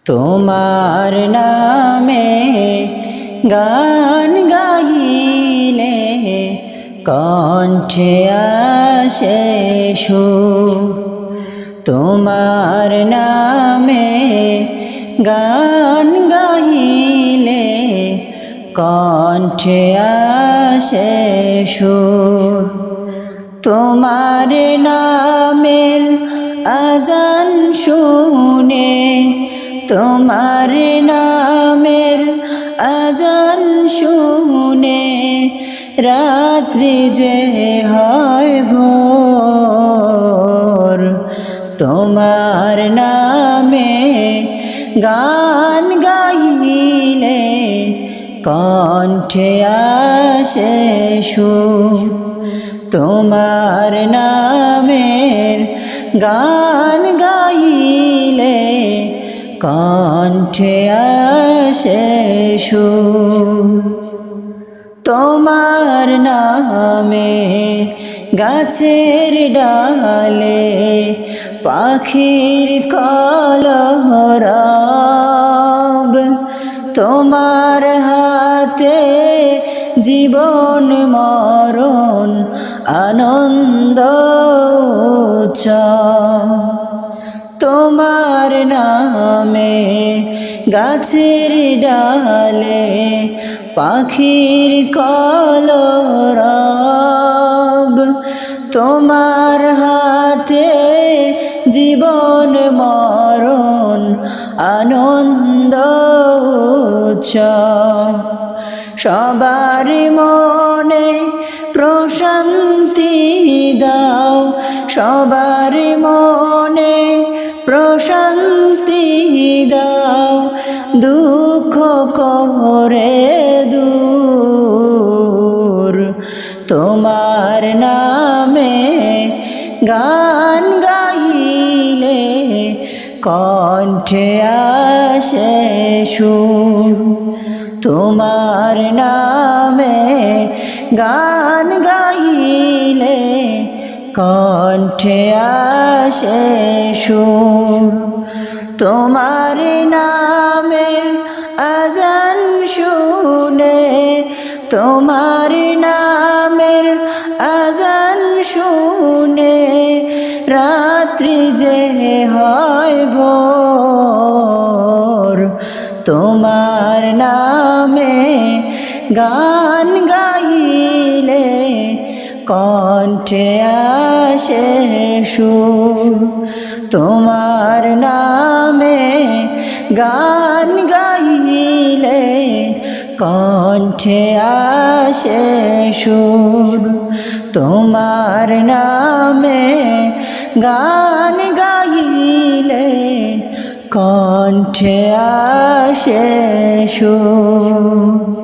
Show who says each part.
Speaker 1: তোমার নামে গান গাইলে কণ্ঠে আসে সুর। তোমার নামে গান গাইলে কণ্ঠে আসে সুর। তোমার নামের আজান শুনে, তোমার নামের আজান শুনে রাত্রি যে হয় ভোর। তোমার নামে গান গাইলে কণ্ঠে আসে সুর। তোমার নামের গান গাইলে কণ্ঠে আসে সুর। তোমার নামে গাছের ডালে পাখির কলরব। তোমার হাতে জীবন মরণ আনন্দ উৎসব। তোমার নামে গাছের ডালে পাখির কলরব। তোমার হাতে জীবন মরণ আনন্দ উৎসব। সবার মনে প্রশান্তি দাও, সবার মনে প্রশান্তি দাও, দুঃখ করে দূর। তোমার নামে গান গাইলে কণ্ঠে আসে সুর। তোমার নামে গান গাইলে কণ্ঠে আসে সুর। তোমার নামে আজান শুনে, তোমার নামের আজান শুনে রাত্রি যে হয় ভোর। তোমার নামে গান গাইলে কণ্ঠে আসে সুর। তোমার নামে গান গাইলে কণ্ঠে আসে সুর। তোমার নামে গান গাইলে কণ্ঠে আসে সুর।